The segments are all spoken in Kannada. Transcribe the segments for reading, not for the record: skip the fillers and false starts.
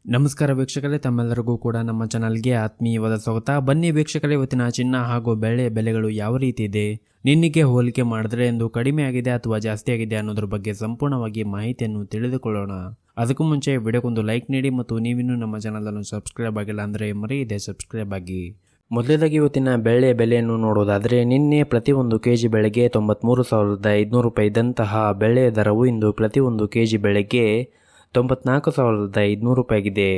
ನಮಸ್ಕಾರ ವೀಕ್ಷಕರೇ, ತಮ್ಮೆಲ್ಲರಿಗೂ ಕೂಡ ನಮ್ಮ ಚಾನಲ್ಗೆ ಆತ್ಮೀಯವಾದ ಸ್ವಾಗತ. ಬನ್ನಿ ವೀಕ್ಷಕರೇ, ಇವತ್ತಿನ ಚಿನ್ನ ಹಾಗೂ ಬೆಳ್ಳಿ ಬೆಲೆಗಳು ಯಾವ ರೀತಿ ಇದೆ, ನಿನ್ನೆಗೆ ಹೋಲಿಕೆ ಮಾಡಿದ್ರೆ ಎಂದು ಕಡಿಮೆ ಆಗಿದೆ ಅಥವಾ ಜಾಸ್ತಿ ಆಗಿದೆ ಅನ್ನೋದ್ರ ಬಗ್ಗೆ ಸಂಪೂರ್ಣವಾಗಿ ಮಾಹಿತಿಯನ್ನು ತಿಳಿದುಕೊಳ್ಳೋಣ. ಅದಕ್ಕೂ ಮುಂಚೆ ವಿಡಿಯೋಗೊಂದು ಲೈಕ್ ನೀಡಿ ಮತ್ತು ನೀವಿನ್ನೂ ನಮ್ಮ ಚಾನಲ್ ಅನ್ನು ಸಬ್ಸ್ಕ್ರೈಬ್ ಆಗಿಲ್ಲ ಅಂದರೆ ಮರೆಯದೆ ಸಬ್ಸ್ಕ್ರೈಬ್ ಆಗಿ. ಮೊದಲೇದಾಗಿ ಇವತ್ತಿನ ಬೆಳ್ಳಿಯ ಬೆಲೆಯನ್ನು ನೋಡೋದಾದರೆ, ನಿನ್ನೆ ಪ್ರತಿ ಒಂದು ಕೆಜಿ ಬೆಳೆಗೆ 93,500 ರೂಪಾಯಿ ಇದ್ದಂತಹ ಬೆಳ್ಳಿಯ ದರವು ಇಂದು ಪ್ರತಿ ಒಂದು ಕೆಜಿ ಬೆಳೆಗೆ 94,500 ರೂಪಾಯಿಗಿದೆ.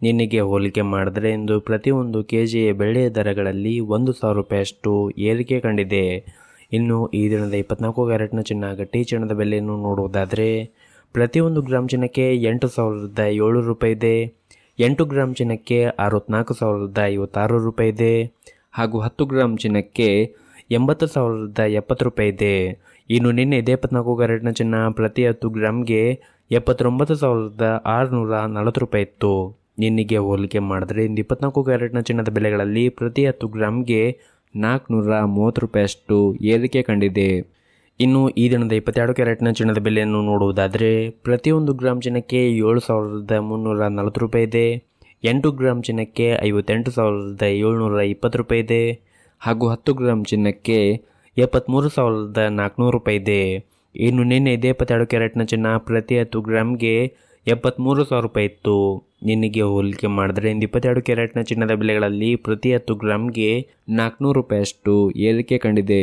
ನಿನ್ನೆಗೆ ಹೋಲಿಕೆ ಮಾಡಿದ್ರೆ ಇಂದು ಪ್ರತಿಯೊಂದು ಕೆಜಿ ಬೆಳ್ಳಿಯ ದರಗಳಲ್ಲಿ 1,000 ರೂಪಾಯಿಯಷ್ಟು ಏರಿಕೆ ಕಂಡಿದೆ. ಇನ್ನು ಈ ದಿನದ 24 ಕ್ಯಾರೆಟ್ನ ಚಿನ್ನ ಗಟ್ಟಿ ಚಿನ್ನದ ಬೆಲೆಯನ್ನು ನೋಡುವುದಾದರೆ, ಪ್ರತಿಯೊಂದು ಗ್ರಾಮ್ ಚಿನ್ನಕ್ಕೆ 8,700 ರೂಪಾಯಿ ಇದೆ. 8 ಗ್ರಾಮ್ ಚಿನ್ನಕ್ಕೆ 64,056 ರೂಪಾಯಿ ಇದೆ. ಹಾಗೂ 10 ಗ್ರಾಮ್ ಚಿನ್ನಕ್ಕೆ 80,070 ರೂಪಾಯಿ ಇದೆ. ಇನ್ನು ನಿನ್ನೆ 24 ಕ್ಯಾರೆಟ್ನ ಚಿನ್ನ ಪ್ರತಿ 10 ಗ್ರಾಮ್ಗೆ 79,640 ರೂಪಾಯಿ ಇತ್ತು. ನಿನ್ನೆಗೆ ಹೋಲಿಕೆ ಮಾಡಿದ್ರೆ ಇಂದು 24 ಕ್ಯಾರೆಟ್ನ ಚಿನ್ನದ ಬೆಲೆಗಳಲ್ಲಿ ಪ್ರತಿ 10 ಗ್ರಾಮ್ಗೆ 430 ರೂಪಾಯಿಯಷ್ಟು ಏರಿಕೆ ಕಂಡಿದೆ. ಇನ್ನು ಈ ದಿನದ 22 ಕ್ಯಾರೆಟ್ನ ಚಿನ್ನದ ಬೆಲೆಯನ್ನು ನೋಡುವುದಾದರೆ, ಪ್ರತಿಯೊಂದು ಗ್ರಾಮ್ ಚಿನ್ನಕ್ಕೆ 7,340 ರೂಪಾಯಿ ಇದೆ. 8 ಗ್ರಾಮ್ ಚಿನ್ನಕ್ಕೆ 58,720 ರೂಪಾಯಿ ಇದೆ. ಹಾಗೂ 10 ಗ್ರಾಮ್ ಚಿನ್ನಕ್ಕೆ 73,400 ರೂಪಾಯಿ ಇದೆ. ಇನ್ನು ನಿನ್ನೆ 22 ಕ್ಯಾರೆಟ್ನ ಚಿನ್ನ ಪ್ರತಿ 10 ಗ್ರಾಮ್ಗೆ 73,000 ರೂಪಾಯಿ ಇತ್ತು. ನಿನ್ನೆಗೆ ಹೋಲಿಕೆ ಮಾಡಿದ್ರೆ ಇಂದು 22 ಕ್ಯಾರೆಟ್ನ ಚಿನ್ನದ ಬೆಲೆಗಳಲ್ಲಿ ಪ್ರತಿ 10 ಗ್ರಾಮ್ಗೆ 400 ರೂಪಾಯಿಯಷ್ಟು ಏರಿಕೆ ಕಂಡಿದೆ.